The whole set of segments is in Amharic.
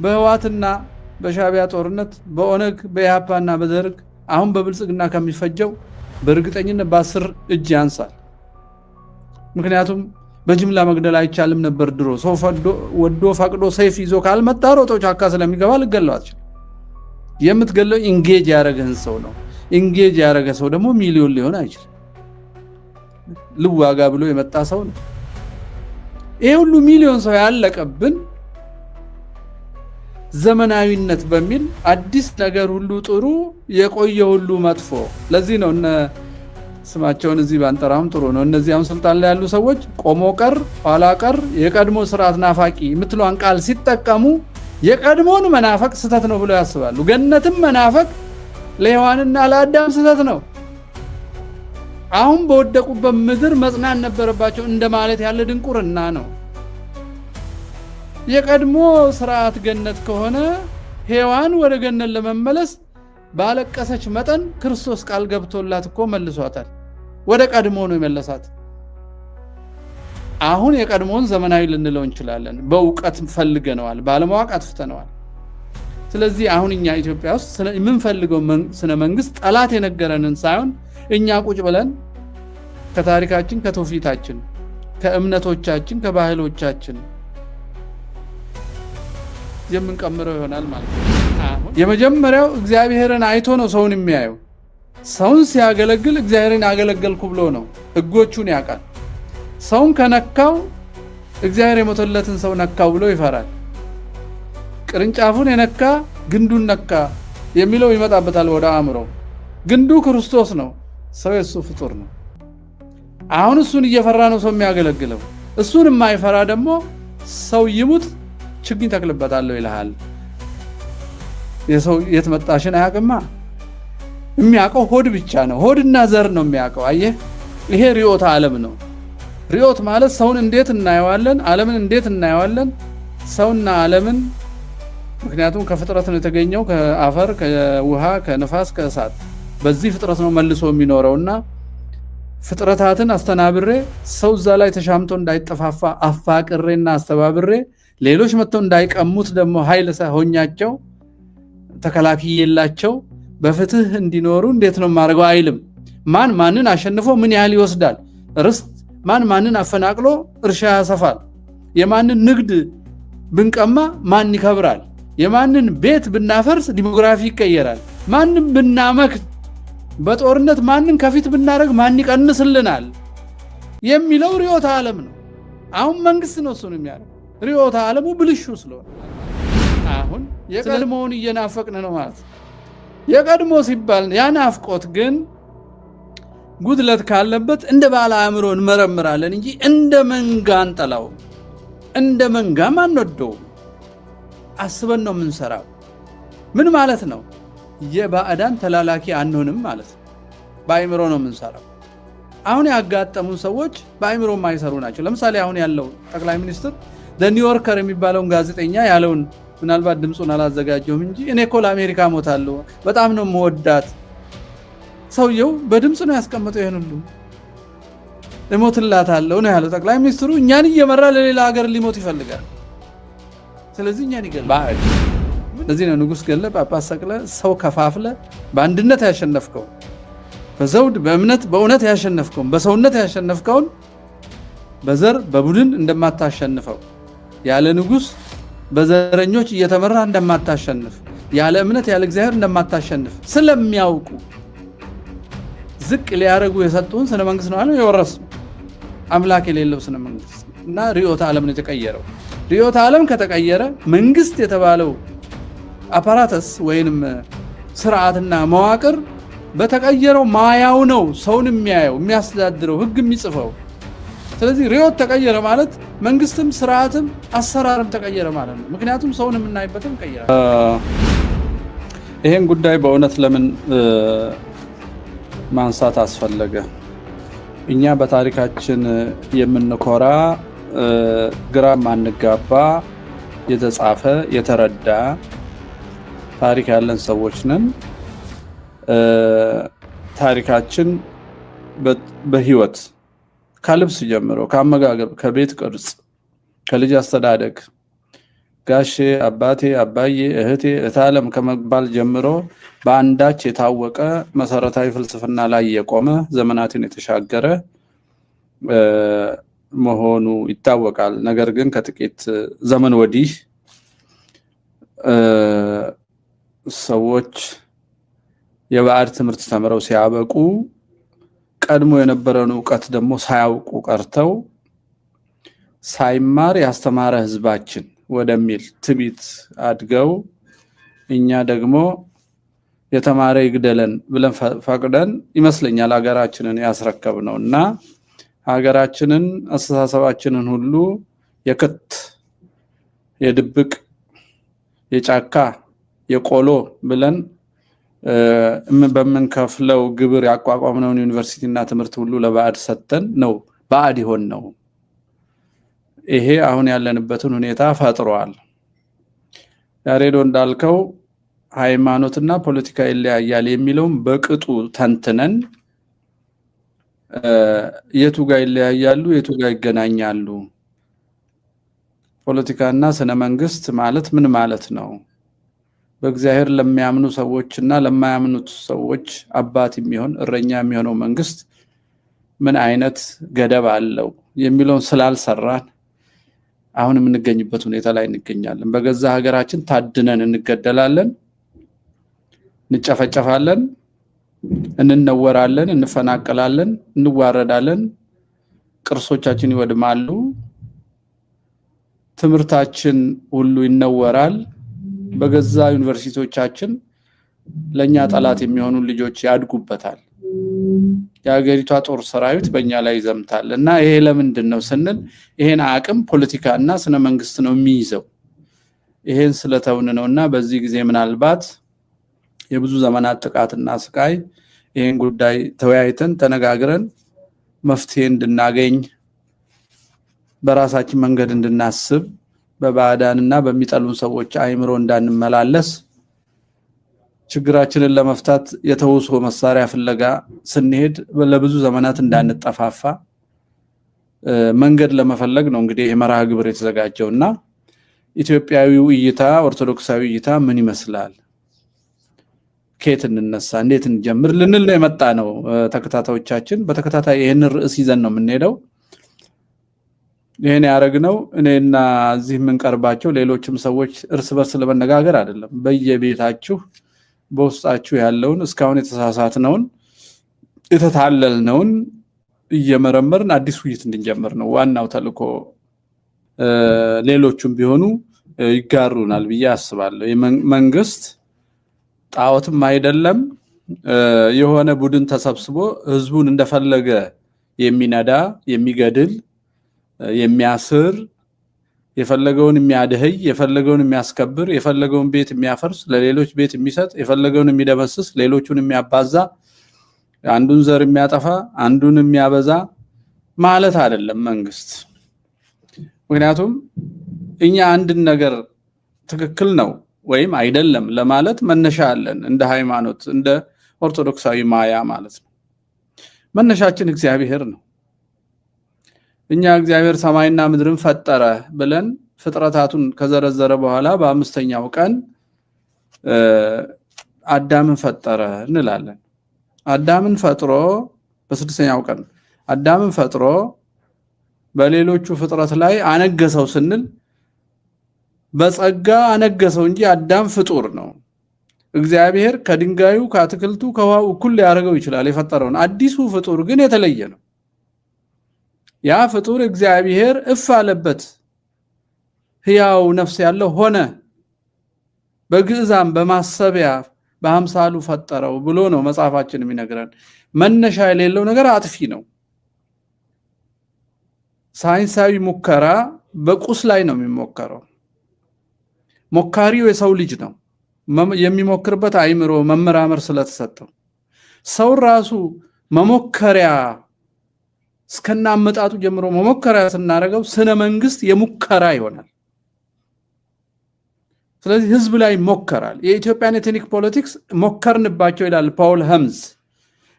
በህዋትና በሻቢያ ጦርነት በኦነግ በኢሃፓና በደርግ አሁን በብልጽግና ከሚፈጀው በእርግጠኝነት በ10 እጅ ያንሳል። ምክንያቱም በጅምላ መግደል አይቻልም ነበር ድሮ። ሰው ወዶ ፈቅዶ ሰይፍ ይዞ ካልመጣ ሮጦ ጫካ ስለሚገባ ልገለው አትችልም። የምትገለው ኢንጌጅ ያደረገን ሰው ነው። ኢንጌጅ ያደረገ ሰው ደግሞ ሚሊዮን ሊሆን አይችልም። ልዋጋ ብሎ የመጣ ሰው ነው። ይሄ ሁሉ ሚሊዮን ሰው ያለቀብን ዘመናዊነት በሚል አዲስ ነገር ሁሉ ጥሩ የቆየ ሁሉ መጥፎ። ለዚህ ነው እነ ስማቸውን እዚህ ባንጠራም ጥሩ ነው። እነዚህ አሁን ስልጣን ላይ ያሉ ሰዎች ቆሞ ቀር፣ ኋላ ቀር፣ የቀድሞ ስርዓት ናፋቂ የምትለዋን ቃል ሲጠቀሙ የቀድሞን መናፈቅ ስተት ነው ብለው ያስባሉ። ገነትም መናፈቅ ለሔዋንና ለአዳም ስተት ነው። አሁን በወደቁበት ምድር መጽናን ነበረባቸው እንደማለት ያለ ድንቁርና ነው። የቀድሞ ስርዓት ገነት ከሆነ ሔዋን ወደ ገነት ለመመለስ ባለቀሰች መጠን ክርስቶስ ቃል ገብቶላት እኮ መልሷታል። ወደ ቀድሞ ነው የመለሳት። አሁን የቀድሞውን ዘመናዊ ልንለው እንችላለን። በእውቀት ፈልገነዋል፣ ባለማወቅ አጥፍተነዋል። ስለዚህ አሁን እኛ ኢትዮጵያ ውስጥ የምንፈልገው ስነ መንግስት ጠላት የነገረንን ሳይሆን እኛ ቁጭ ብለን ከታሪካችን፣ ከትውፊታችን፣ ከእምነቶቻችን፣ ከባህሎቻችን የምንቀምረው ይሆናል ማለት ነው። የመጀመሪያው እግዚአብሔርን አይቶ ነው ሰውን የሚያየው። ሰውን ሲያገለግል እግዚአብሔርን ያገለገልኩ ብሎ ነው። ህጎቹን ያውቃል። ሰውን ከነካው እግዚአብሔር የሞተለትን ሰው ነካው ብሎ ይፈራል። ቅርንጫፉን የነካ ግንዱን ነካ የሚለው ይመጣበታል ወደ አእምሮ። ግንዱ ክርስቶስ ነው፣ ሰው የሱ ፍጡር ነው። አሁን እሱን እየፈራ ነው ሰው የሚያገለግለው። እሱን የማይፈራ ደግሞ ሰው ይሙት ችግኝ ተክልበታለሁ ይልሃል። የሰው የት መጣሽን አያውቅማ። የሚያውቀው ሆድ ብቻ ነው። ሆድና ዘር ነው የሚያውቀው። አየህ፣ ይሄ ርዕዮተ ዓለም ነው። ርዕዮት ማለት ሰውን እንዴት እናየዋለን፣ ዓለምን እንዴት እናየዋለን። ሰውና ዓለምን ምክንያቱም ከፍጥረት ነው የተገኘው፣ ከአፈር፣ ከውሃ፣ ከነፋስ፣ ከእሳት። በዚህ ፍጥረት ነው መልሶ የሚኖረውና ፍጥረታትን አስተናብሬ ሰው እዛ ላይ ተሻምቶ እንዳይጠፋፋ አፋቅሬና አስተባብሬ ሌሎች መጥተው እንዳይቀሙት ደግሞ ኃይል ሆኛቸው ተከላክዬላቸው በፍትህ እንዲኖሩ እንዴት ነው ማድረገው አይልም። ማን ማንን አሸንፎ ምን ያህል ይወስዳል? ርስት ማን ማንን አፈናቅሎ እርሻ ያሰፋል? የማንን ንግድ ብንቀማ ማን ይከብራል? የማንን ቤት ብናፈርስ ዲሞግራፊ ይቀየራል? ማንን ብናመክት በጦርነት ማንን ከፊት ብናደርግ ማን ይቀንስልናል የሚለው ርዕዮተ ዓለም ነው። አሁን መንግስት ነው እሱን የሚያደርግ። ርዕዮተ ዓለሙ ብልሹ ስለሆነ አሁን የቀድሞውን እየናፈቅን ነው ማለት ነው። የቀድሞ ሲባል ያናፍቆት ግን ጉድለት ካለበት እንደ ባለ አእምሮ እንመረምራለን እንጂ እንደ መንጋ አንጠላው። እንደ መንጋም አንወደው። አስበን ነው የምንሰራው። ምን ማለት ነው? የባዕዳን ተላላኪ አንሆንም ማለት ነው። በአእምሮ ነው የምንሰራው። አሁን ያጋጠሙን ሰዎች በአእምሮ የማይሰሩ ናቸው። ለምሳሌ አሁን ያለው ጠቅላይ ሚኒስትር ኒውዮርከር የሚባለውን ጋዜጠኛ ያለውን ምናልባት ድምፁን አላዘጋጀሁም እንጂ እኔ እኮ ለአሜሪካ ሞታለሁ፣ በጣም ነው የምወዳት። ሰውየው በድምፅ ነው ያስቀመጠው። ይሄን ሁሉ እሞትላታለሁ ነው ያለው ጠቅላይ ሚኒስትሩ። እኛን እየመራ ለሌላ ሀገር ሊሞት ይፈልጋል። ስለዚህ እኛን ይገላል። ለዚህ ነው ንጉስ ገለ፣ ጳጳስ ሰቅለ፣ ሰው ከፋፍለ በአንድነት ያሸነፍከው፣ በዘውድ በእምነት በእውነት ያሸነፍከው፣ በሰውነት ያሸነፍከውን በዘር በቡድን እንደማታሸንፈው፣ ያለ ንጉስ በዘረኞች እየተመራ እንደማታሸንፍ፣ ያለ እምነት ያለ እግዚአብሔር እንደማታሸንፍ ስለሚያውቁ ዝቅ ሊያረጉ የሰጡን ስነ መንግስት ነው አለ የወረስ አምላክ የሌለው ስነ መንግስት እና ርዕዮተ ዓለም ነው የተቀየረው። ርዕዮተ ዓለም ከተቀየረ መንግስት የተባለው አፓራተስ ወይንም ስርዓትና መዋቅር በተቀየረው ማያው ነው ሰውን የሚያየው የሚያስተዳድረው ህግ የሚጽፈው። ስለዚህ ርዕዮት ተቀየረ ማለት መንግስትም ስርዓትም አሰራርም ተቀየረ ማለት ነው። ምክንያቱም ሰውን የምናይበትም ቀየረ። ይሄን ጉዳይ በእውነት ለምን ማንሳት አስፈለገ? እኛ በታሪካችን የምንኮራ ግራ ማንጋባ የተጻፈ የተረዳ ታሪክ ያለን ሰዎች ነን። ታሪካችን በህይወት ከልብስ ጀምሮ ከአመጋገብ፣ ከቤት ቅርጽ፣ ከልጅ አስተዳደግ፣ ጋሼ፣ አባቴ፣ አባዬ፣ እህቴ፣ እታለም ከመባል ጀምሮ በአንዳች የታወቀ መሰረታዊ ፍልስፍና ላይ የቆመ ዘመናትን የተሻገረ መሆኑ ይታወቃል። ነገር ግን ከጥቂት ዘመን ወዲህ ሰዎች የባዕድ ትምህርት ተምረው ሲያበቁ ቀድሞ የነበረውን ዕውቀት ደግሞ ሳያውቁ ቀርተው ሳይማር ያስተማረ ህዝባችን ወደሚል ትቢት አድገው እኛ ደግሞ የተማረ ይግደለን ብለን ፈቅደን ይመስለኛል ሀገራችንን ያስረከብነውና ሀገራችንን አስተሳሰባችንን ሁሉ የክት የድብቅ የጫካ የቆሎ ብለን በመንከፍለው ግብር ያቋቋምነውን ዩኒቨርሲቲና ትምህርት ሁሉ ለባዕድ ሰተን ነው ባዕድ ይሆን ነው። ይሄ አሁን ያለንበትን ሁኔታ ፈጥሯል። ያሬዶ እንዳልከው ሃይማኖትና ፖለቲካ ይለያያል የሚለውን በቅጡ ተንትነን የቱ ጋር ይለያያሉ የቱ ጋር ይገናኛሉ? ፖለቲካና ስነ መንግስት ማለት ምን ማለት ነው? በእግዚአብሔር ለሚያምኑ ሰዎችና ለማያምኑት ሰዎች አባት የሚሆን እረኛ የሚሆነው መንግስት ምን አይነት ገደብ አለው የሚለውን ስላልሰራን አሁን የምንገኝበት ሁኔታ ላይ እንገኛለን። በገዛ ሀገራችን ታድነን እንገደላለን፣ እንጨፈጨፋለን፣ እንነወራለን፣ እንፈናቀላለን፣ እንዋረዳለን፣ ቅርሶቻችን ይወድማሉ፣ ትምህርታችን ሁሉ ይነወራል። በገዛ ዩኒቨርሲቲዎቻችን ለኛ ጠላት የሚሆኑ ልጆች ያድጉበታል። የሀገሪቷ ጦር ሰራዊት በእኛ ላይ ይዘምታል እና ይሄ ለምንድን ነው ስንል ይሄን አቅም ፖለቲካና ስነ መንግስት ነው የሚይዘው። ይሄን ስለተውን ነውና በዚህ ጊዜ ምናልባት የብዙ ዘመናት ጥቃትና ስቃይ ይሄን ጉዳይ ተወያይተን ተነጋግረን መፍትሄ እንድናገኝ በራሳችን መንገድ እንድናስብ በባዕዳንና በሚጠሉን ሰዎች አይምሮ እንዳንመላለስ ችግራችንን ለመፍታት የተውሶ መሳሪያ ፍለጋ ስንሄድ ለብዙ ዘመናት እንዳንጠፋፋ መንገድ ለመፈለግ ነው እንግዲህ የመርሃ ግብር የተዘጋጀውና ኢትዮጵያዊው እይታ ኦርቶዶክሳዊ እይታ ምን ይመስላል? ከየት እንነሳ? እንዴት እንጀምር? ልንል ነው የመጣ ነው። ተከታታዮቻችን በተከታታይ ይሄን ርዕስ ይዘን ነው የምንሄደው። ይሄን ያረግነው እኔና እዚህ የምንቀርባቸው ሌሎችም ሰዎች እርስ በርስ ለመነጋገር አይደለም። በየቤታችሁ በውስጣችሁ ያለውን እስካሁን የተሳሳትነውን የተታለልነውን እየመረመርን አዲስ ውይይት እንድንጀምር ነው ዋናው ተልእኮ። ሌሎችም ቢሆኑ ይጋሩናል ብዬ አስባለሁ። መንግስት ጣዖትም አይደለም የሆነ ቡድን ተሰብስቦ ህዝቡን እንደፈለገ የሚነዳ የሚገድል የሚያስር የፈለገውን የሚያደህይ የፈለገውን የሚያስከብር የፈለገውን ቤት የሚያፈርስ ለሌሎች ቤት የሚሰጥ የፈለገውን የሚደመስስ ሌሎቹን የሚያባዛ አንዱን ዘር የሚያጠፋ አንዱን የሚያበዛ ማለት አይደለም መንግስት። ምክንያቱም እኛ አንድን ነገር ትክክል ነው ወይም አይደለም ለማለት መነሻ አለን። እንደ ሃይማኖት እንደ ኦርቶዶክሳዊ ማያ ማለት ነው። መነሻችን እግዚአብሔር ነው። እኛ እግዚአብሔር ሰማይና ምድርን ፈጠረ ብለን ፍጥረታቱን ከዘረዘረ በኋላ በአምስተኛው ቀን አዳምን ፈጠረ እንላለን። አዳምን ፈጥሮ በስድስተኛው ቀን አዳምን ፈጥሮ በሌሎቹ ፍጥረት ላይ አነገሰው ስንል በጸጋ አነገሰው እንጂ አዳም ፍጡር ነው። እግዚአብሔር ከድንጋዩ ከአትክልቱ ከውሃው እኩል ሊያደርገው ይችላል የፈጠረውን። አዲሱ ፍጡር ግን የተለየ ነው። ያ ፍጡር እግዚአብሔር እፍ አለበት፣ ሕያው ነፍስ ያለው ሆነ፣ በግዕዛም በማሰቢያ በአምሳሉ ፈጠረው ብሎ ነው መጽሐፋችን የሚነግረን። መነሻ የሌለው ነገር አጥፊ ነው። ሳይንሳዊ ሙከራ በቁስ ላይ ነው የሚሞከረው። ሞካሪው የሰው ልጅ ነው። የሚሞክርበት አይምሮ መመራመር ስለተሰጠው ሰው ራሱ መሞከሪያ እስከና አመጣጡ ጀምሮ መሞከሪያ ስናደርገው ስነ መንግስት የሙከራ ይሆናል። ስለዚህ ህዝብ ላይ ሞከራል። የኢትዮጵያን ኤትኒክ ፖለቲክስ ሞከርንባቸው ይላል ፓውል ሄምዝ።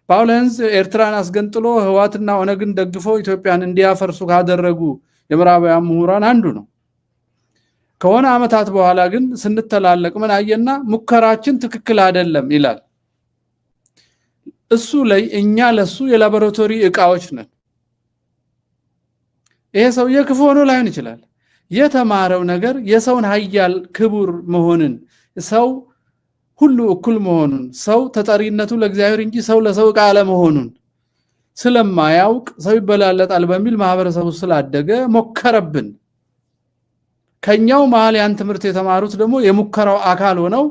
ፓውል ሄምዝ ኤርትራን አስገንጥሎ ህዋትና ኦነግን ደግፎ ኢትዮጵያን እንዲያፈርሱ ካደረጉ የምዕራባውያን ምሁራን አንዱ ነው። ከሆነ አመታት በኋላ ግን ስንተላለቅ ምን አየና ሙከራችን ትክክል አይደለም ይላል። እሱ ላይ እኛ ለሱ የላቦራቶሪ ዕቃዎች ነን። ይሄ ሰውዬ ክፉ ሆኖ ላይሆን ይችላል። የተማረው ነገር የሰውን ኃያል ክቡር መሆንን፣ ሰው ሁሉ እኩል መሆኑን፣ ሰው ተጠሪነቱ ለእግዚአብሔር እንጂ ሰው ለሰው ዕቃ አለመሆኑን ስለማያውቅ ሰው ይበላለጣል በሚል ማህበረሰቡ ስላደገ ሞከረብን። ከኛው መሃል ያን ትምህርት የተማሩት ደግሞ የሙከራው አካል ሆነው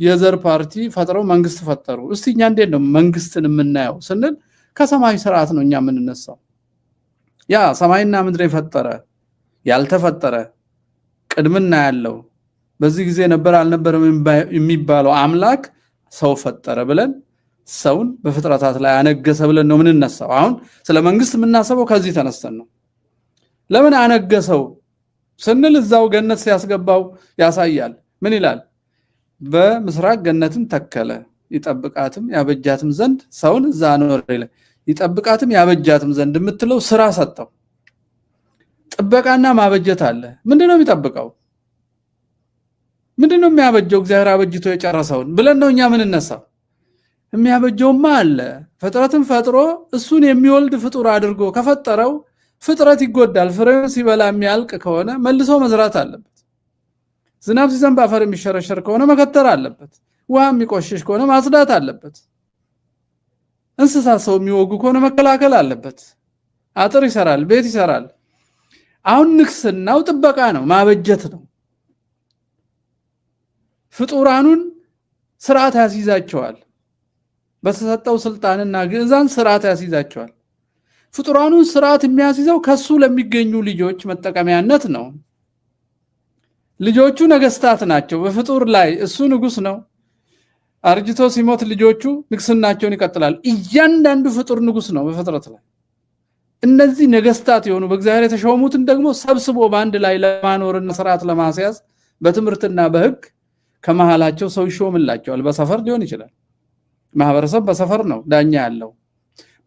የዘር ፓርቲ ፈጥረው መንግስት ፈጠሩ። እስቲ እኛ እንዴት ነው መንግስትን የምናየው ስንል ከሰማይ ስርዓት ነው እኛ የምንነሳው። ያ ሰማይና ምድር የፈጠረ ያልተፈጠረ ቅድምና ያለው በዚህ ጊዜ ነበር አልነበረም የሚባለው አምላክ ሰው ፈጠረ ብለን ሰውን በፍጥረታት ላይ አነገሰ ብለን ነው የምንነሳው። አሁን ስለ መንግስት የምናስበው ከዚህ ተነስተን ነው። ለምን አነገሰው ስንል እዛው ገነት ሲያስገባው ያሳያል። ምን ይላል? በምስራቅ ገነትን ተከለ ይጠብቃትም ያበጃትም ዘንድ ሰውን እዛ አኖረ ይላል። ይጠብቃትም ያበጃትም ዘንድ የምትለው ስራ ሰጠው። ጥበቃና ማበጀት አለ። ምንድነው የሚጠብቀው? ምንድነው የሚያበጀው? እግዚአብሔር አበጅቶ የጨረሰውን ብለን ነው እኛ የምንነሳው። የሚያበጀውማ አለ። ፍጥረትን ፈጥሮ እሱን የሚወልድ ፍጡር አድርጎ ከፈጠረው ፍጥረት ይጎዳል። ፍሬውን ሲበላ የሚያልቅ ከሆነ መልሶ መዝራት አለበት። ዝናብ ሲዘንብ አፈር የሚሸረሸር ከሆነ መከተር አለበት። ውሃ የሚቆሽሽ ከሆነ ማጽዳት አለበት። እንስሳት ሰው የሚወጉ ከሆነ መከላከል አለበት። አጥር ይሰራል፣ ቤት ይሰራል። አሁን ንግስናው ጥበቃ ነው፣ ማበጀት ነው። ፍጡራኑን ስርዓት ያስይዛቸዋል። በተሰጠው ስልጣንና ግዕዛን ስርዓት ያስይዛቸዋል። ፍጡራኑን ስርዓት የሚያስይዘው ከሱ ለሚገኙ ልጆች መጠቀሚያነት ነው። ልጆቹ ነገስታት ናቸው በፍጡር ላይ። እሱ ንጉስ ነው። አርጅቶ ሲሞት ልጆቹ ንግስናቸውን ይቀጥላል። እያንዳንዱ ፍጡር ንጉስ ነው በፍጥረት ላይ። እነዚህ ነገስታት የሆኑ በእግዚአብሔር የተሾሙትን ደግሞ ሰብስቦ በአንድ ላይ ለማኖርና ስርዓት ለማስያዝ በትምህርትና በህግ ከመሃላቸው ሰው ይሾምላቸዋል። በሰፈር ሊሆን ይችላል። ማህበረሰብ በሰፈር ነው ዳኛ ያለው።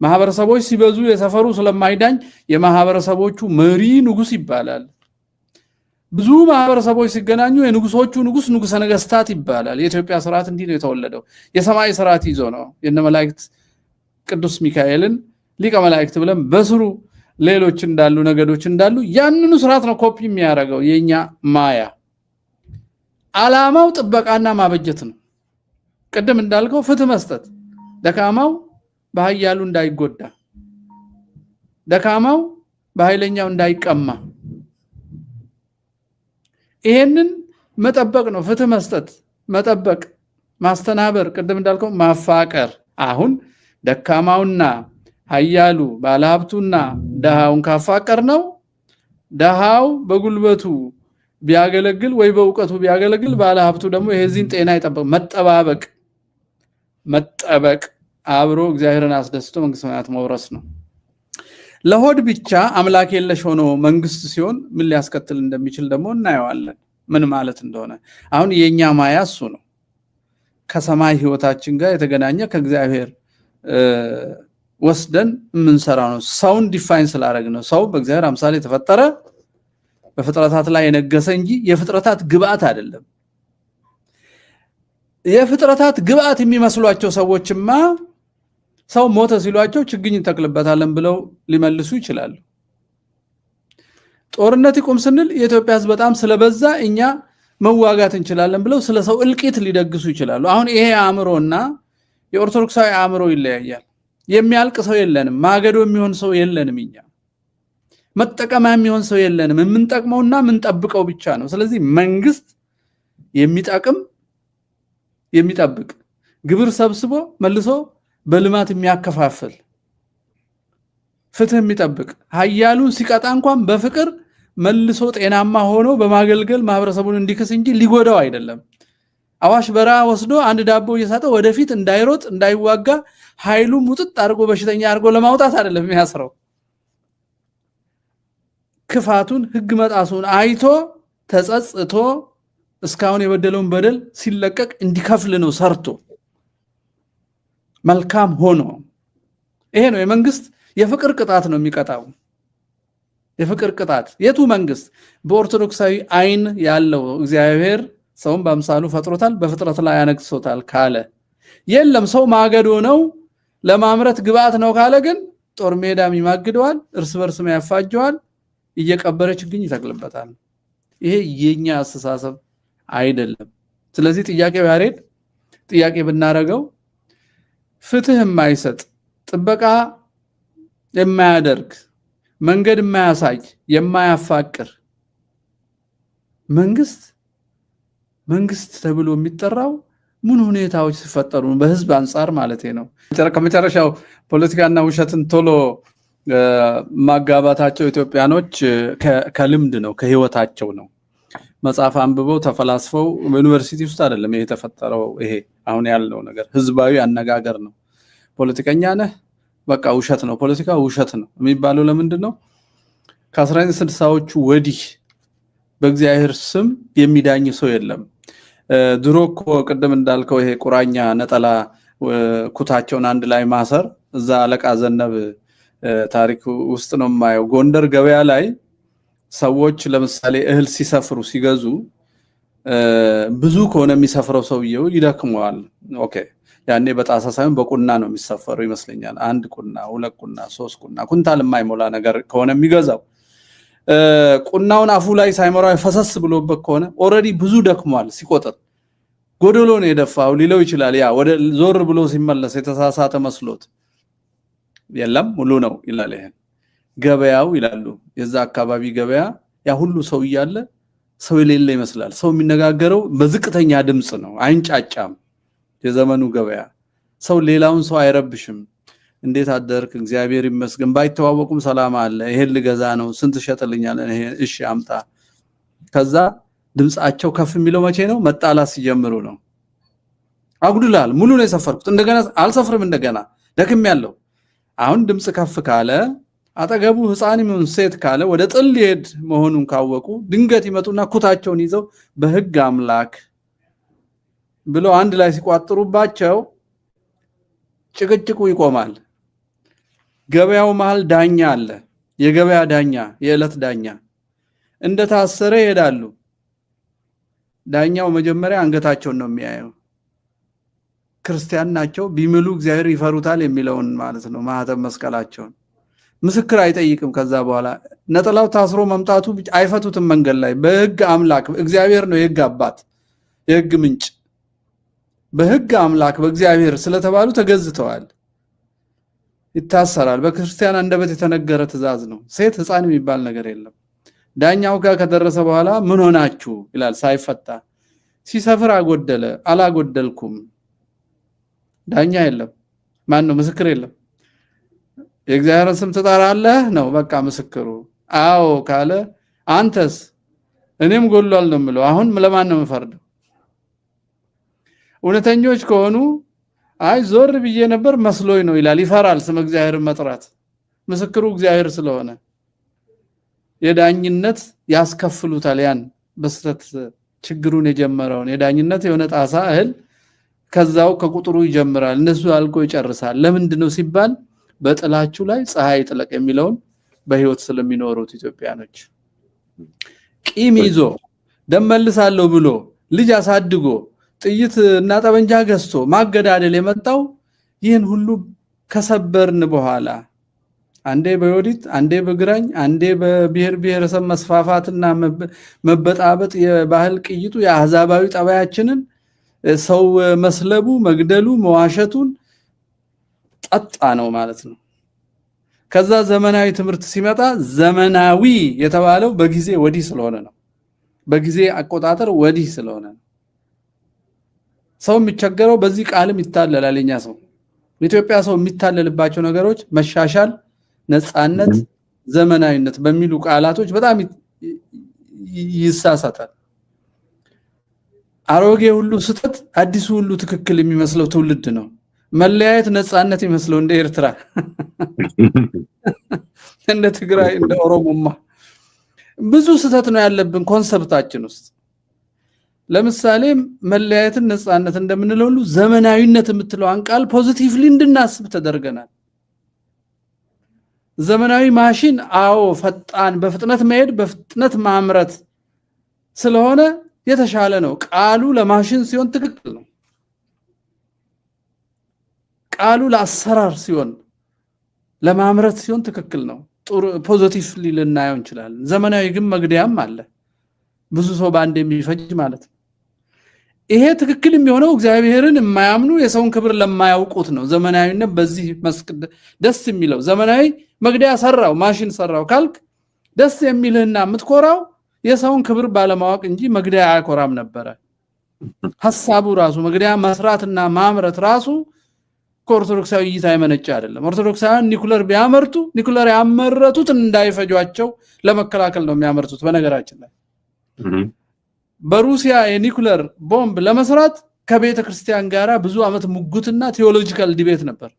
ማህበረሰቦች ሲበዙ የሰፈሩ ስለማይዳኝ የማህበረሰቦቹ መሪ ንጉስ ይባላል። ብዙ ማህበረሰቦች ሲገናኙ የንጉሶቹ ንጉስ ንጉሰ ነገስታት ይባላል። የኢትዮጵያ ስርዓት እንዲህ ነው የተወለደው። የሰማይ ስርዓት ይዞ ነው የነ መላእክት ቅዱስ ሚካኤልን ሊቀ መላእክት ብለን በስሩ ሌሎች እንዳሉ ነገዶች እንዳሉ ያንኑ ስርዓት ነው ኮፒ የሚያደርገው የኛ ማያ። አላማው ጥበቃና ማበጀት ነው። ቅድም እንዳልከው ፍትህ መስጠት፣ ደካማው በኃያሉ እንዳይጎዳ፣ ደካማው በኃይለኛው እንዳይቀማ፣ ይሄንን መጠበቅ ነው። ፍትህ መስጠት፣ መጠበቅ፣ ማስተናበር፣ ቅድም እንዳልከው ማፋቀር። አሁን ደካማውና ኃያሉ ባለሀብቱና ደሃውን ካፋቀር ነው ደሃው በጉልበቱ ቢያገለግል ወይ በእውቀቱ ቢያገለግል ባለሀብቱ ደግሞ የዚህን ጤና ይጠብቅ። መጠበቅ አብሮ እግዚአብሔርን አስደስቶ መንግስተ ሰማያት መውረስ ነው። ለሆድ ብቻ አምላክ የለሽ ሆኖ መንግስት ሲሆን ምን ሊያስከትል እንደሚችል ደግሞ እናየዋለን፣ ምን ማለት እንደሆነ። አሁን የኛ ማያ እሱ ነው። ከሰማይ ህይወታችን ጋር የተገናኘ ከእግዚአብሔር ወስደን የምንሰራው ነው። ሰውን ዲፋይን ስላደረግ ነው። ሰው በእግዚአብሔር አምሳል የተፈጠረ በፍጥረታት ላይ የነገሰ እንጂ የፍጥረታት ግብአት አይደለም። የፍጥረታት ግብአት የሚመስሏቸው ሰዎችማ ሰው ሞተ ሲሏቸው ችግኝ እንተክልበታለን ብለው ሊመልሱ ይችላሉ። ጦርነት ይቁም ስንል የኢትዮጵያ ህዝብ በጣም ስለበዛ እኛ መዋጋት እንችላለን ብለው ስለ ሰው እልቂት ሊደግሱ ይችላሉ። አሁን ይሄ አእምሮና የኦርቶዶክሳዊ አእምሮ ይለያያል። የሚያልቅ ሰው የለንም፣ ማገዶ የሚሆን ሰው የለንም፣ እኛ መጠቀሚያ የሚሆን ሰው የለንም። የምንጠቅመውና የምንጠብቀው ብቻ ነው። ስለዚህ መንግስት የሚጠቅም የሚጠብቅ ግብር ሰብስቦ መልሶ በልማት የሚያከፋፍል ፍትህ የሚጠብቅ ኃያሉን ሲቀጣ እንኳን በፍቅር መልሶ ጤናማ ሆኖ በማገልገል ማህበረሰቡን እንዲክስ እንጂ ሊጎዳው አይደለም። አዋሽ በረሃ ወስዶ አንድ ዳቦ እየሳጠ ወደፊት እንዳይሮጥ እንዳይዋጋ ኃይሉ ሙጥጥ አድርጎ በሽተኛ አድርጎ ለማውጣት አይደለም የሚያስረው። ክፋቱን ህግ መጣሱን አይቶ ተጸጽቶ እስካሁን የበደለውን በደል ሲለቀቅ እንዲከፍል ነው ሰርቶ መልካም ሆኖ። ይሄ ነው የመንግስት የፍቅር ቅጣት ነው የሚቀጣው። የፍቅር ቅጣት የቱ መንግስት? በኦርቶዶክሳዊ አይን ያለው እግዚአብሔር ሰውን በአምሳሉ ፈጥሮታል በፍጥረት ላይ ያነግሶታል ካለ የለም ሰው ማገዶ ነው ለማምረት ግብአት ነው ካለ ግን ጦር ሜዳም ይማግደዋል እርስ በርስም ያፋጀዋል እየቀበረ ችግኝ ይተክልበታል። ይሄ የኛ አስተሳሰብ አይደለም። ስለዚህ ጥያቄው ያሬድ ጥያቄ ብናረገው ፍትህ የማይሰጥ ጥበቃ የማያደርግ መንገድ የማያሳይ የማያፋቅር መንግስት ተብሎ የሚጠራው ምን ሁኔታዎች ሲፈጠሩ በህዝብ አንፃር ማለት ነው። ከመጨረሻው ፖለቲካና ውሸትን ቶሎ ማጋባታቸው ኢትዮጵያኖች ከልምድ ነው ከህይወታቸው ነው። መጽሐፍ አንብበው ተፈላስፈው ዩኒቨርሲቲ ውስጥ አይደለም ይሄ ተፈጠረው። ይሄ አሁን ያለው ነገር ህዝባዊ አነጋገር ነው። ፖለቲከኛ ነህ በቃ ውሸት ነው ፖለቲካ ውሸት ነው የሚባለው ለምንድን ነው? ከ1960ዎቹ ወዲህ በእግዚአብሔር ስም የሚዳኝ ሰው የለም። ድሮ እኮ ቅድም እንዳልከው ይሄ ቁራኛ ነጠላ ኩታቸውን አንድ ላይ ማሰር እዛ አለቃ ዘነብ ታሪክ ውስጥ ነው የማየው። ጎንደር ገበያ ላይ ሰዎች ለምሳሌ እህል ሲሰፍሩ ሲገዙ ብዙ ከሆነ የሚሰፍረው ሰውየው ይደክመዋል። ኦኬ ያኔ በጣሳ ሳይሆን በቁና ነው የሚሰፈረው ይመስለኛል። 1 ቁና 2 ቁና 3 ቁና ኩንታል የማይሞላ ነገር ከሆነ የሚገዛው ቁናውን አፉ ላይ ሳይመራው ፈሰስ ብሎበት ከሆነ ኦሬዲ ብዙ ደክሟል። ሲቆጥር ጎደሎ ነው የደፋው ሊለው ይችላል። ያ ወደ ዞር ብሎ ሲመለስ የተሳሳተ መስሎት የለም ሙሉ ነው ይላል። ይሄን ገበያው ይላሉ የዛ አካባቢ ገበያ ያ ሁሉ ሰው ይያለ ሰው የሌለ ይመስላል። ሰው የሚነጋገረው በዝቅተኛ ድምጽ ነው አይንጫጫም። የዘመኑ ገበያ ሰው ሌላውን ሰው አይረብሽም። እንዴት አደርክ እግዚአብሔር ይመስገን ባይተዋወቁም ሰላም አለ ይሄን ልገዛ ነው ስንት ሸጥልኛል ይሄ እሺ አምጣ። ከዛ ድምጻቸው ከፍ የሚለው መቼ ነው? መጣላት ሲጀምሩ ነው። አጉድላል ሙሉ ነው የሰፈርኩት እንደገና አልሰፍርም እንደገና ደክም ያለው አሁን ድምጽ ከፍ ካለ አጠገቡ ህፃን ይሁን ሴት ካለ ወደ ጥል ይሄድ መሆኑን ካወቁ ድንገት ይመጡና ኩታቸውን ይዘው በህግ አምላክ ብለው አንድ ላይ ሲቋጥሩባቸው ጭቅጭቁ ይቆማል። ገበያው መሃል ዳኛ አለ። የገበያ ዳኛ የዕለት ዳኛ እንደታሰረ ይሄዳሉ። ዳኛው መጀመሪያ አንገታቸውን ነው የሚያየው። ክርስቲያን ናቸው ቢምሉ እግዚአብሔር ይፈሩታል የሚለውን ማለት ነው ማህተም መስቀላቸውን። ምስክር አይጠይቅም። ከዛ በኋላ ነጠላው ታስሮ መምጣቱ አይፈቱትም። መንገድ ላይ በህግ አምላክ እግዚአብሔር ነው የህግ አባት የህግ ምንጭ በህግ አምላክ በእግዚአብሔር ስለተባሉ ተገዝተዋል። ይታሰራል። በክርስቲያን አንደበት የተነገረ ትእዛዝ ነው። ሴት ህፃን የሚባል ነገር የለም። ዳኛው ጋር ከደረሰ በኋላ ምን ሆናችሁ ይላል ሳይፈታ። ሲሰፍር አጎደለ አላጎደልኩም። ዳኛ የለም። ማን ነው? ምስክር የለም። የእግዚአብሔርን ስም ትጠራለህ ነው በቃ ምስክሩ። አዎ ካለ አንተስ? እኔም ጎሏል ነው የምለው። አሁን ለማን ነው የምፈርደው? እውነተኞች ከሆኑ አይ ዞር ብዬ ነበር መስሎኝ ነው ይላል። ይፈራል ስም እግዚአብሔርን መጥራት ምስክሩ እግዚአብሔር ስለሆነ። የዳኝነት ያስከፍሉታል። ያን በስተት ችግሩን የጀመረውን የዳኝነት የሆነ ጣሳ እህል ከዛው ከቁጥሩ ይጀምራል። እነሱ አልቆ ይጨርሳል። ለምንድነው ሲባል በጥላችሁ ላይ ፀሐይ ጥለቅ የሚለውን በህይወት ስለሚኖሩት ኢትዮጵያኖች ቂም ይዞ ደመልሳለሁ ብሎ ልጅ አሳድጎ ጥይት እና ጠበንጃ ገዝቶ ማገዳደል የመጣው ይህን ሁሉ ከሰበርን በኋላ አንዴ በዮዲት አንዴ በግራኝ አንዴ በብሔር ብሔረሰብ መስፋፋትና መበጣበጥ የባህል ቅይጡ የአህዛባዊ ጠባያችንን ሰው መስለቡ መግደሉ መዋሸቱን ጠጣ ነው ማለት ነው። ከዛ ዘመናዊ ትምህርት ሲመጣ ዘመናዊ የተባለው በጊዜ ወዲህ ስለሆነ ነው። በጊዜ አቆጣጠር ወዲህ ስለሆነ ነው። ሰው የሚቸገረው በዚህ ቃልም ይታለላል። የኛ ሰው ኢትዮጵያ ሰው የሚታለልባቸው ነገሮች መሻሻል፣ ነፃነት፣ ዘመናዊነት በሚሉ ቃላቶች በጣም ይሳሳታል። አሮጌ ሁሉ ስተት አዲሱ ሁሉ ትክክል የሚመስለው ትውልድ ነው። መለያየት ነፃነት ይመስለው እንደ ኤርትራ እንደ ትግራይ እንደ ኦሮሞማ ብዙ ስተት ነው ያለብን ኮንሰፕታችን ውስጥ። ለምሳሌ መለያየትን ነፃነት እንደምንለው ሁሉ ዘመናዊነት የምትለው አንቃል ፖዚቲቭሊ እንድናስብ ተደርገናል። ዘመናዊ ማሽን አዎ ፈጣን በፍጥነት መሄድ በፍጥነት ማምረት ስለሆነ የተሻለ ነው። ቃሉ ለማሽን ሲሆን ትክክል ነው። ቃሉ ለአሰራር ሲሆን ለማምረት ሲሆን ትክክል ነው። ጥሩ ፖዚቲቭሊ ልናየው እንችላለን። ዘመናዊ ግን መግደያም አለ፣ ብዙ ሰው ባንድ የሚፈጅ ማለት ነው። ይሄ ትክክል የሚሆነው እግዚአብሔርን የማያምኑ የሰውን ክብር ለማያውቁት ነው። ዘመናዊነት በዚህ መስክ ደስ የሚለው ዘመናዊ መግደያ ሰራው ማሽን ሰራው ካልክ ደስ የሚልህና የምትኮራው የሰውን ክብር ባለማወቅ እንጂ መግደያ አያኮራም ነበረ። ሐሳቡ ራሱ መግደያ መስራትና ማምረት ራሱ ከኦርቶዶክሳዊ እይታ የመነጨ አይደለም። ኦርቶዶክሳውያን ኒኩለር ቢያመርቱ ኒኩለር ያመረቱት እንዳይፈጇቸው ለመከላከል ነው የሚያመርቱት። በነገራችን ላይ በሩሲያ የኒኩለር ቦምብ ለመስራት ከቤተ ክርስቲያን ጋራ ብዙ አመት ሙግትና ቴዎሎጂካል ዲቤት ነበር።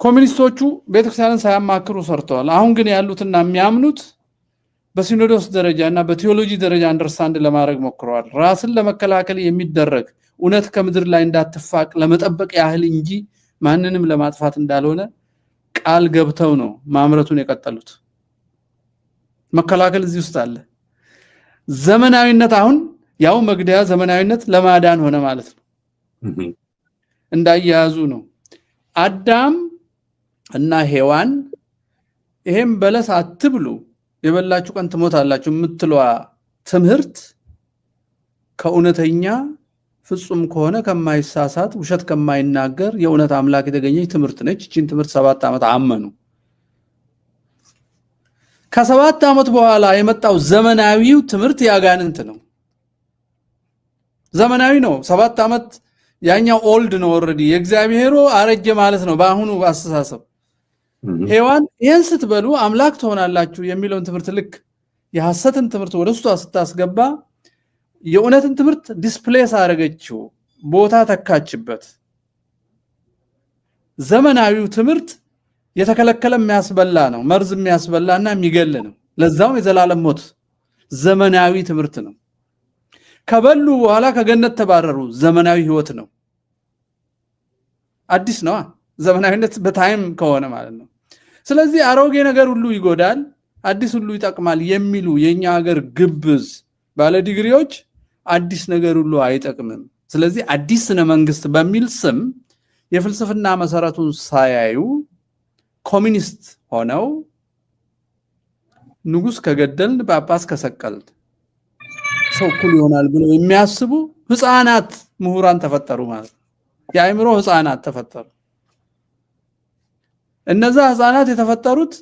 ኮሚኒስቶቹ ቤተ ክርስቲያንን ሳያማክሩ ሰርተዋል። አሁን ግን ያሉትና የሚያምኑት በሲኖዶስ ደረጃና በቴዎሎጂ ደረጃ አንደርስታንድ ለማድረግ ሞክረዋል። ራስን ለመከላከል የሚደረግ እውነት ከምድር ላይ እንዳትፋቅ ለመጠበቅ ያህል እንጂ ማንንም ለማጥፋት እንዳልሆነ ቃል ገብተው ነው ማምረቱን የቀጠሉት። መከላከል እዚህ ውስጥ አለ። ዘመናዊነት አሁን ያው መግደያ ዘመናዊነት ለማዳን ሆነ ማለት ነው። እንዳያያዙ ነው። አዳም እና ሔዋን ይሄም በለስ አትብሉ የበላችሁ ቀን ትሞታላችሁ የምትለዋ ትምህርት ከእውነተኛ ፍጹም ከሆነ ከማይሳሳት ውሸት ከማይናገር የእውነት አምላክ የተገኘች ትምህርት ነች። እቺን ትምህርት 7 ዓመት አመኑ። ከ7 ዓመት በኋላ የመጣው ዘመናዊው ትምህርት ያጋንንት ነው። ዘመናዊ ነው። 7 ዓመት ያኛው ኦልድ ነው ኦሬዲ የእግዚአብሔሩ አረጀ ማለት ነው በአሁኑ አስተሳሰብ። ሔዋን ይሄን ስትበሉ አምላክ ትሆናላችሁ የሚለውን ትምህርት ልክ የሐሰትን ትምህርት ወደሷ ስታስገባ የእውነትን ትምህርት ዲስፕሌስ አደረገችው፣ ቦታ ተካችበት። ዘመናዊው ትምህርት የተከለከለ የሚያስበላ ነው፣ መርዝ የሚያስበላና የሚገል ነው። ለዛው የዘላለም ሞት ዘመናዊ ትምህርት ነው። ከበሉ በኋላ ከገነት ተባረሩ፣ ዘመናዊ ህይወት ነው። አዲስ ነው ዘመናዊነት በታይም ከሆነ ማለት ነው። ስለዚህ አሮጌ ነገር ሁሉ ይጎዳል፣ አዲስ ሁሉ ይጠቅማል የሚሉ የኛ ሀገር ግብዝ ባለ ዲግሪዎች አዲስ ነገር ሁሉ አይጠቅምም። ስለዚህ አዲስ ስነ መንግስት በሚል ስም የፍልስፍና መሰረቱን ሳያዩ ኮሚኒስት ሆነው ንጉስ ከገደልን ጳጳስ ከሰቀልን ሰው እኩል ይሆናል ብለው የሚያስቡ ህፃናት ምሁራን ተፈጠሩ ማለት ነው። የአእምሮ ህፃናት ተፈጠሩ። እነዛ ህፃናት የተፈጠሩት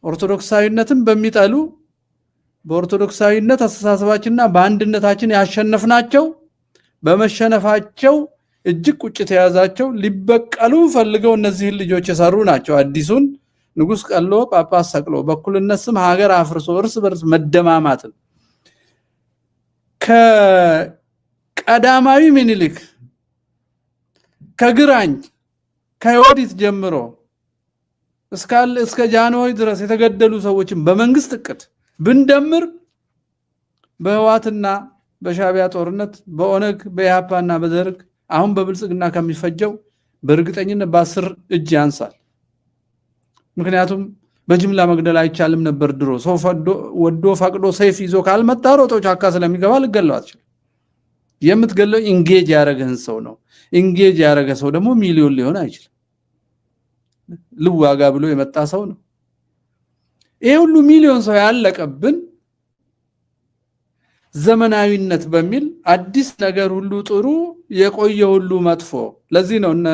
ኦርቶዶክሳዊነትን በሚጠሉ በኦርቶዶክሳዊነት አስተሳሰባችንና በአንድነታችን ያሸነፍናቸው በመሸነፋቸው እጅግ ቁጭት የያዛቸው ሊበቀሉ ፈልገው እነዚህ ልጆች የሰሩ ናቸው። አዲሱን ንጉስ ቀሎ ጳጳስ ሰቅሎ በኩልነት ስም ሀገር አፍርሶ እርስ በርስ መደማማትን ከቀዳማዊ ምኒልክ ከግራኝ ከዮዲት ጀምሮ እስከ ጃንሆይ ድረስ የተገደሉ ሰዎችን በመንግስት እቅድ ብንደምር በህዋትና በሻቢያ ጦርነት በኦነግ በኢሃፓና በደርግ አሁን በብልጽግና ከሚፈጀው በእርግጠኝነት በ10 እጅ ያንሳል። ምክንያቱም በጅምላ መግደል አይቻልም ነበር ድሮ። ሰው ወዶ ፈቅዶ ሰይፍ ይዞ ካልመጣ ሮጦ ጫካ ስለሚገባ ልገለው አትችልም። የምትገለው ኢንጌጅ ያደረገህን ሰው ነው። ኢንጌጅ ያደረገ ሰው ደግሞ ሚሊዮን ሊሆን አይችልም። ልዋጋ ብሎ የመጣ ሰው ነው። ይሄ ሁሉ ሚሊዮን ሰው ያለቀብን ዘመናዊነት በሚል አዲስ ነገር ሁሉ ጥሩ የቆየ ሁሉ መጥፎ። ለዚህ ነው እነ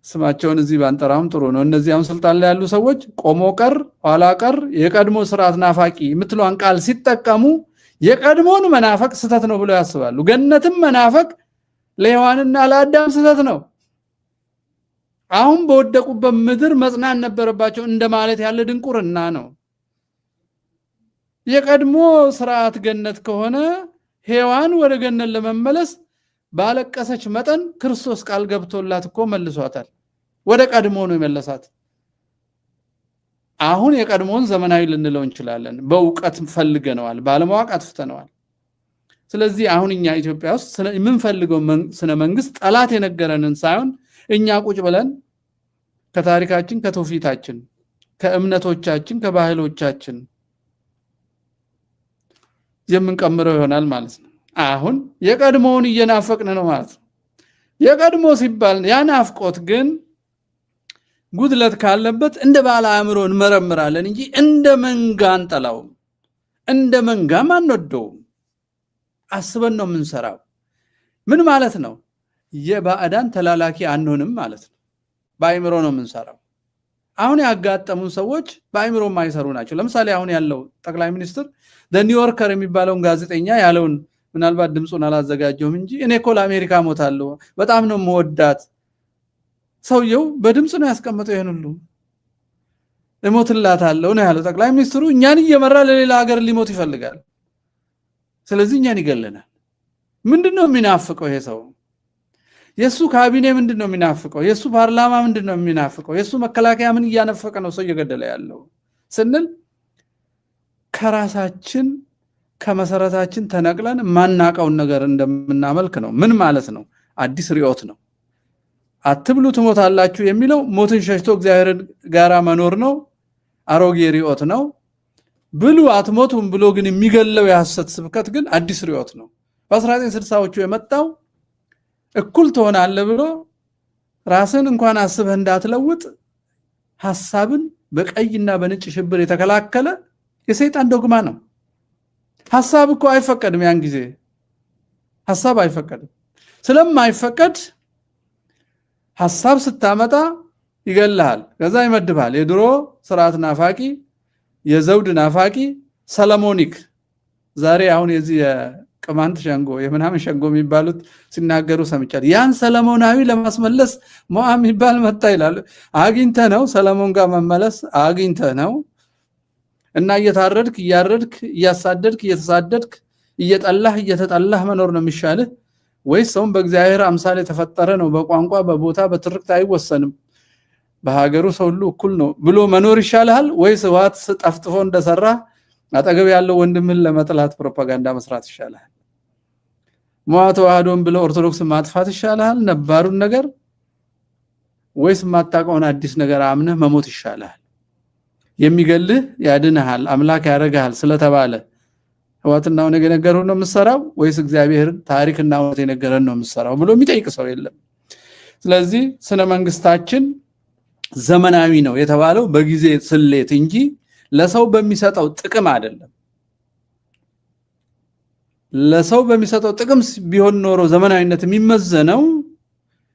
ስማቸውን እዚህ ባንጠራም ጥሩ ነው። እነዚያም ስልጣን ላይ ያሉ ሰዎች ቆሞ ቀር ኋላ ቀር የቀድሞ ስርዓት ናፋቂ የምትለውን ቃል ሲጠቀሙ የቀድሞን መናፈቅ ስተት ነው ብለው ያስባሉ። ገነትም መናፈቅ ለሔዋንና ለአዳም ስተት ነው። አሁን በወደቁበት ምድር መጽናን ነበረባቸው እንደማለት ያለ ድንቁርና ነው። የቀድሞ ስርዓት ገነት ከሆነ ሔዋን ወደ ገነት ለመመለስ ባለቀሰች መጠን ክርስቶስ ቃል ገብቶላት እኮ መልሷታል። ወደ ቀድሞ ነው የመለሳት። አሁን የቀድሞን ዘመናዊ ልንለው እንችላለን። በእውቀት ፈልገነዋል፣ ባለማወቅ አጥፍተነዋል። ስለዚህ አሁን እኛ ኢትዮጵያ ውስጥ የምንፈልገው ስነ መንግስት ጠላት የነገረንን ሳይሆን እኛ ቁጭ ብለን ከታሪካችን ከትውፊታችን ከእምነቶቻችን ከባህሎቻችን የምንቀምረው ይሆናል ማለት ነው። አሁን የቀድሞውን እየናፈቅን ነው ማለት ነው። የቀድሞ ሲባል ያናፍቆት ግን ጉድለት ካለበት እንደ ባለ አእምሮ እንመረምራለን እንጂ እንደ መንጋ አንጠላውም። እንደ መንጋም አንወደውም። አስበን ነው የምንሰራው። ምን ማለት ነው? የባዕዳን ተላላኪ አንሆንም ማለት ነው። በአእምሮ ነው የምንሰራው። አሁን ያጋጠሙን ሰዎች በአእምሮ የማይሰሩ ናቸው። ለምሳሌ አሁን ያለው ጠቅላይ ሚኒስትር ኒውዮርከር የሚባለውን ጋዜጠኛ ያለውን ምናልባት ድምፁን አላዘጋጀውም እንጂ እኔ እኮ ለአሜሪካ ሞታለሁ፣ በጣም ነው የምወዳት። ሰውየው በድምፅ ነው ያስቀመጠው። ይሄን ሁሉ እሞትላታለሁ ነው ያለው ጠቅላይ ሚኒስትሩ። እኛን እየመራ ለሌላ ሀገር ሊሞት ይፈልጋል። ስለዚህ እኛን ይገለናል። ምንድነው የሚናፍቀው ይሄ ሰው? የሱ ካቢኔ ምንድነው የሚናፍቀው? የሱ ፓርላማ ምንድነው የሚናፍቀው? የሱ መከላከያ ምን እያነፈቀ ነው ሰው እየገደለ ያለው ስንል ከራሳችን ከመሰረታችን ተነቅለን ማናቀውን ነገር እንደምናመልክ ነው። ምን ማለት ነው? አዲስ ሪዮት ነው። አትብሉ ትሞታላችሁ የሚለው ሞትን ሸሽቶ እግዚአብሔር ጋራ መኖር ነው። አሮጌ ሪዮት ነው። ብሉ አትሞቱም ብሎ ግን የሚገለው የሐሰት ስብከት ግን አዲስ ሪዮት ነው። በ1960ዎቹ የመጣው እኩል ትሆናለህ ብሎ ራስን እንኳን አስበህ እንዳትለውጥ ሐሳብን በቀይና በነጭ ሽብር የተከላከለ የሰይጣን ዶግማ ነው። ሐሳብ እኮ አይፈቀድም። ያን ጊዜ ሐሳብ አይፈቀድም። ስለማይፈቀድ ሐሳብ ስታመጣ ይገልሃል፣ ከዛ ይመድባል። የድሮ ስርዓት ናፋቂ፣ የዘውድ ናፋቂ፣ ሰለሞኒክ ዛሬ አሁን የዚህ የቅማንት ሸንጎ የምናምን ሸንጎ የሚባሉት ሲናገሩ ሰምቻለሁ። ያን ሰለሞናዊ ለማስመለስ ሞዓ የሚባል መጣ ይላሉ። አግኝተ ነው ሰለሞን ጋር መመለስ አግኝተ ነው። እና እየታረድክ እያረድክ እያሳደድክ እየተሳደድክ እየጠላህ እየተጠላህ መኖር ነው የሚሻልህ ወይስ ሰውን በእግዚአብሔር አምሳል የተፈጠረ ነው፣ በቋንቋ በቦታ በትርክት አይወሰንም፣ በሀገሩ ሰው ሁሉ እኩል ነው ብሎ መኖር ይሻልሃል? ወይስ ህወሓት ጠፍጥፎ እንደሰራ አጠገብ ያለው ወንድምን ለመጥላት ፕሮፓጋንዳ መስራት ይሻልሃል? ሞዓ ተዋህዶን ብሎ ኦርቶዶክስ ማጥፋት ይሻልሃል ነባሩን ነገር? ወይስ ማታውቀውን አዲስ ነገር አምነህ መሞት ይሻልሃል? የሚገልህ ያድንሃል አምላክ ያረጋሃል ስለተባለ ህወሓትና ወነግ የነገሩን ነው የምትሰራው ወይስ እግዚአብሔር ታሪክና እውነት የነገረን ነው የምትሰራው ብሎ የሚጠይቅ ሰው የለም። ስለዚህ ስነ መንግስታችን ዘመናዊ ነው የተባለው በጊዜ ስሌት እንጂ ለሰው በሚሰጠው ጥቅም አይደለም። ለሰው በሚሰጠው ጥቅም ቢሆን ኖሮ ዘመናዊነት የሚመዘነው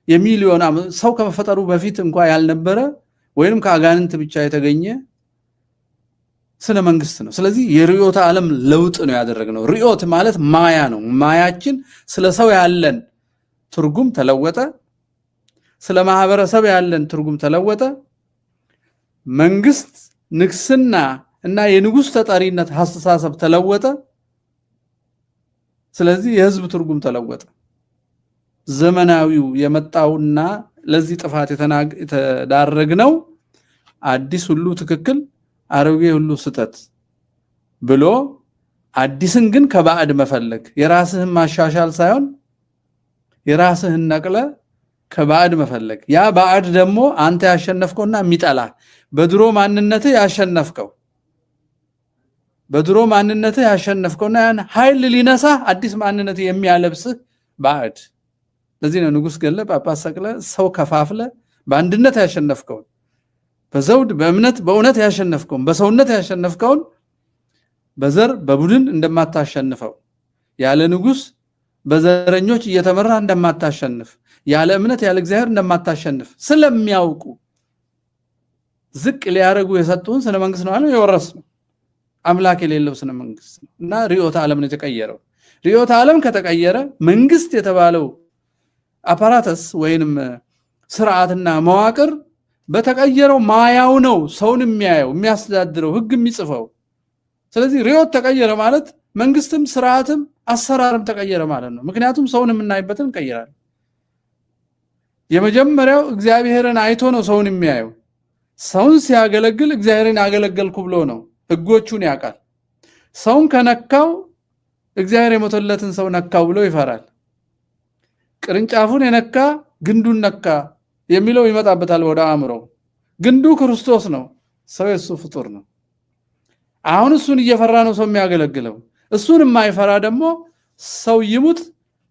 የሚሊዮን ሰው ከመፈጠሩ በፊት እንኳን ያልነበረ ወይንም ከአጋንንት ብቻ የተገኘ ስነ መንግስት ነው። ስለዚህ የሪዮት ዓለም ለውጥ ነው ያደረግነው። ሪዮት ማለት ማያ ነው። ማያችን ስለ ሰው ያለን ትርጉም ተለወጠ። ስለ ማህበረሰብ ያለን ትርጉም ተለወጠ። መንግስት፣ ንግስና እና የንጉስ ተጠሪነት አስተሳሰብ ተለወጠ። ስለዚህ የህዝብ ትርጉም ተለወጠ። ዘመናዊው የመጣውና ለዚህ ጥፋት የተዳረግነው አዲስ ሁሉ ትክክል አሮጌ ሁሉ ስተት ብሎ አዲስን ግን ከባዕድ መፈለግ፣ የራስህን ማሻሻል ሳይሆን የራስህን ነቅለ ከባዕድ መፈለግ። ያ ባዕድ ደግሞ አንተ ያሸነፍከውና የሚጠላ በድሮ ማንነትህ ያሸነፍከውና ያን ኃይል ሊነሳ አዲስ ማንነት የሚያለብስህ ባዕድ። ለዚህ ነው ንጉስ ገለ ጳጳስ ሰቅለ ሰው ከፋፍለ በአንድነት ያሸነፍከውን በዘውድ በእምነት በእውነት ያሸነፍከውን በሰውነት ያሸነፍከውን በዘር በቡድን እንደማታሸንፈው ያለ ንጉስ በዘረኞች እየተመራ እንደማታሸንፍ ያለ እምነት ያለ እግዚአብሔር እንደማታሸንፍ ስለሚያውቁ ዝቅ ሊያረጉ የሰጡን ስነ መንግስት ነው አለው የወረስነው አምላክ የሌለው ስነ መንግስት ነው። እና ሪዮት ዓለም ነው የተቀየረው። ሪዮት ዓለም ከተቀየረ መንግስት የተባለው አፓራተስ ወይንም ስርዓትና መዋቅር በተቀየረው ማያው ነው ሰውን የሚያየው የሚያስተዳድረው ህግ የሚጽፈው። ስለዚህ ሪዮት ተቀየረ ማለት መንግስትም ስርዓትም አሰራርም ተቀየረ ማለት ነው። ምክንያቱም ሰውን የምናይበትን እንቀይራለን። የመጀመሪያው እግዚአብሔርን አይቶ ነው ሰውን የሚያየው። ሰውን ሲያገለግል እግዚአብሔርን አገለገልኩ ብሎ ነው ህጎቹን ያውቃል። ሰውን ከነካው እግዚአብሔር የሞተለትን ሰው ነካው ብሎ ይፈራል። ቅርንጫፉን የነካ ግንዱን ነካ የሚለው ይመጣበታል ወደ አእምሮ። ግንዱ ክርስቶስ ነው ሰው የሱ ፍጡር ነው አሁን እሱን እየፈራ ነው ሰው የሚያገለግለው እሱን የማይፈራ ደግሞ ሰው ይሙት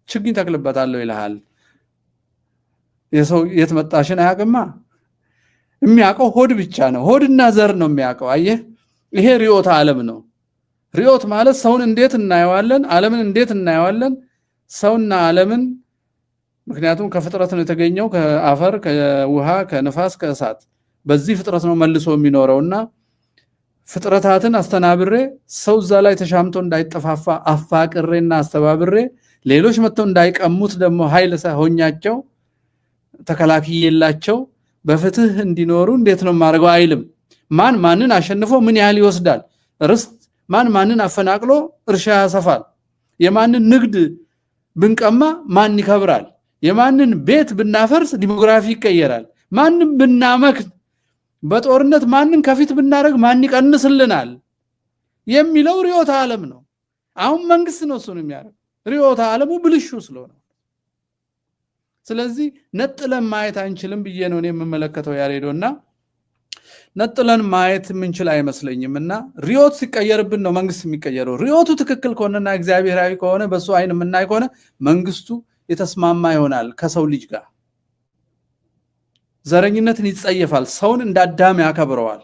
ችግኝ ተክልበታለሁ ይልሃል የሰው የተመጣሽን አያቅማ የሚያቀው ሆድ ብቻ ነው ሆድና ዘር ነው የሚያቀው አየህ ይሄ ሪዮት ዓለም ነው ሪዮት ማለት ሰውን እንዴት እናየዋለን ዓለምን እንዴት እናየዋለን ሰውና ዓለምን ምክንያቱም ከፍጥረት ነው የተገኘው ከአፈር ከውሃ ከነፋስ ከእሳት በዚህ ፍጥረት ነው መልሶ የሚኖረውና ፍጥረታትን አስተናብሬ ሰው ዛ ላይ ተሻምቶ እንዳይጠፋፋ አፋቅሬና አስተባብሬ ሌሎች መተው እንዳይቀሙት ደግሞ ኃይል ሳይሆኛቸው ተከላክየላቸው በፍትህ እንዲኖሩ እንዴት ነው ማርገው አይልም ማን ማንን አሸንፎ ምን ያህል ይወስዳል ርስት ማን ማንን አፈናቅሎ እርሻ ያሰፋል የማንን ንግድ ብንቀማ ማን ይከብራል የማንን ቤት ብናፈርስ ዲሞግራፊ ይቀየራል ማንን ብናመክ በጦርነት ማንን ከፊት ብናረግ ማን ይቀንስልናል የሚለው ሪዮት ዓለም ነው አሁን መንግስት ነው እሱን የሚያረግ ሪዮት ዓለሙ ብልሹ ስለሆነ ስለዚህ ነጥለን ማየት አንችልም ብዬ ነው የምመለከተው ያሬዶና ነጥለን ማየት ምንችል አይመስለኝምና ሪዮት ሲቀየርብን ነው መንግስት የሚቀየረው ሪዮቱ ትክክል ከሆነና እግዚአብሔራዊ ከሆነ በሱ አይን ምናይ ከሆነ መንግስቱ የተስማማ ይሆናል ከሰው ልጅ ጋር ዘረኝነትን ይጸየፋል ሰውን እንዳዳም ያከብረዋል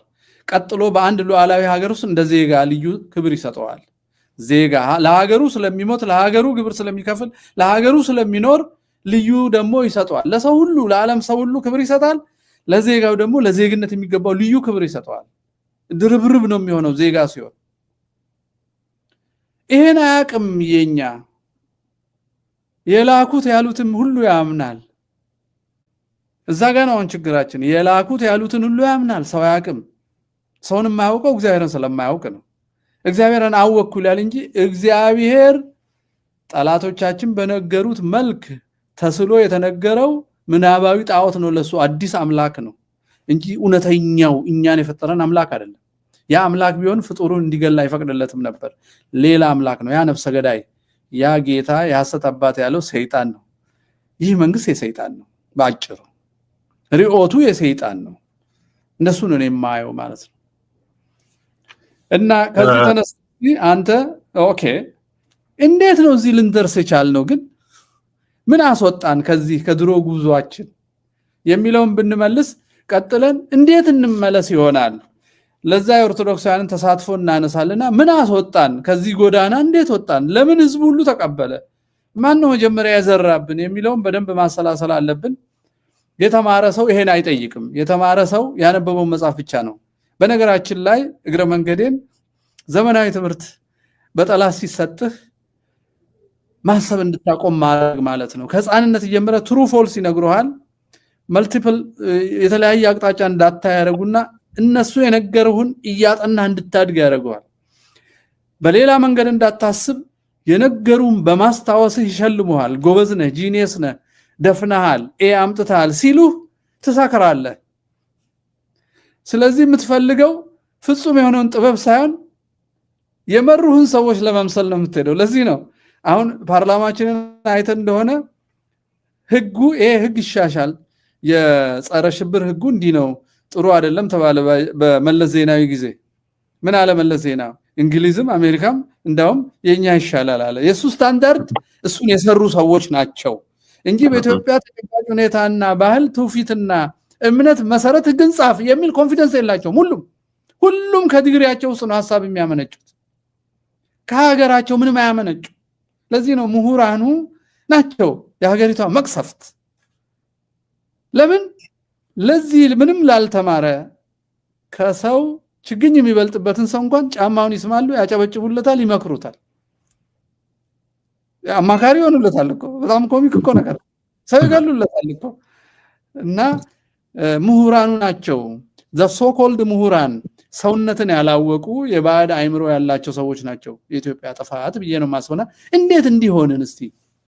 ቀጥሎ በአንድ ሉዓላዊ ሀገር ውስጥ እንደ ዜጋ ልዩ ክብር ይሰጠዋል ዜጋ ለሀገሩ ስለሚሞት ለሀገሩ ግብር ስለሚከፍል ለሀገሩ ስለሚኖር ልዩ ደግሞ ይሰጠዋል ለሰው ሁሉ ለዓለም ሰው ሁሉ ክብር ይሰጣል ለዜጋው ደግሞ ለዜግነት የሚገባው ልዩ ክብር ይሰጠዋል ድርብርብ ነው የሚሆነው ዜጋ ሲሆን ይሄን አያቅም የኛ የላኩት ያሉትን ሁሉ ያምናል እዛ ጋር ነው ችግራችን የላኩት ያሉትን ሁሉ ያምናል ሰው ያቅም ሰውን የማያውቀው እግዚአብሔርን ስለማያውቅ ነው እግዚአብሔርን አወኩ ይላል እንጂ እግዚአብሔር ጠላቶቻችን በነገሩት መልክ ተስሎ የተነገረው ምናባዊ ጣዖት ነው ለሱ አዲስ አምላክ ነው እንጂ እውነተኛው እኛን የፈጠረን አምላክ አይደለም ያ አምላክ ቢሆን ፍጡሩን እንዲገል አይፈቅድለትም ነበር ሌላ አምላክ ነው ያ ነፍሰ ገዳይ ያ ጌታ ያሰት አባት ያለው ሰይጣን ነው ይህ መንግስት የሰይጣን ነው ባጭሩ ሪዮቱ የሰይጣን ነው እንደሱ ነው የማየው ማለት ነው እና ከዚህ ተነስቲ አንተ ኦኬ እንዴት ነው እዚህ ልንደርስ የቻልነው ግን ምን አስወጣን ከዚህ ከድሮ ጉዟችን የሚለውን ብንመልስ ቀጥለን እንዴት እንመለስ ይሆናል ለዛ የኦርቶዶክሳውያንን ተሳትፎ እናነሳልና ምን አስወጣን ከዚህ ጎዳና እንዴት ወጣን ለምን ህዝቡ ሁሉ ተቀበለ ማን ነው መጀመሪያ ያዘራብን የሚለውን በደንብ ማሰላሰል አለብን የተማረ ሰው ይሄን አይጠይቅም የተማረ ሰው ያነበበው መጽሐፍ ብቻ ነው በነገራችን ላይ እግረ መንገዴን ዘመናዊ ትምህርት በጠላት ሲሰጥህ ማሰብ እንድታቆም ማድረግ ማለት ነው ከህፃንነት እየመረ ትሩ ፎልስ ይነግሩሃል መልቲፕል የተለያየ አቅጣጫ እንዳታይ ያደርጉና እነሱ የነገሩህን እያጠና እንድታድግ ያደርጉሃል በሌላ መንገድ እንዳታስብ የነገሩን በማስታወስህ ይሸልሙሃል ጎበዝ ነህ ጂኒየስ ነህ ደፍነሃል አምጥተሃል ሲሉ ተሳከራለህ ስለዚህ የምትፈልገው ፍጹም የሆነውን ጥበብ ሳይሆን የመሩህን ሰዎች ለመምሰል ነው የምትሄደው ለዚህ ነው አሁን ፓርላማችንን አይተን እንደሆነ ህጉ ህግ ይሻሻል የጸረ ሽብር ህጉ እንዲ ነው ጥሩ አይደለም ተባለ በመለስ ዜናዊ ጊዜ ምን አለ መለስ ዜናዊ እንግሊዝም አሜሪካም እንዳውም የኛ ይሻላል አለ የሱ ስታንዳርድ እሱን የሰሩ ሰዎች ናቸው እንጂ በኢትዮጵያ ተጨባጭ ሁኔታና ባህል ትውፊትና እምነት መሰረት ህግን ጻፍ የሚል ኮንፊደንስ የላቸውም ሁሉም ከዲግሪያቸው ውስጥ ነው ሐሳብ የሚያመነጩት ከሀገራቸው ምንም አያመነጩ ለዚህ ነው ምሁራኑ ናቸው የሀገሪቷ መቅሰፍት ለምን ለዚህ ምንም ላልተማረ ከሰው ችግኝ የሚበልጥበትን ሰው እንኳን ጫማውን ይስማሉ ያጨበጭቡለታል ይመክሩታል አማካሪ ሆነለታል እኮ በጣም ኮሚክ እኮ ነገር ሰው ይገሉለታል እኮ እና ምሁራኑ ናቸው the so called ምሁራን ሰውነትን ያላወቁ የባዕድ አይምሮ ያላቸው ሰዎች ናቸው የኢትዮጵያ ጥፋት ብዬ ነው ማስበና እንዴት እንዲሆንን እስቲ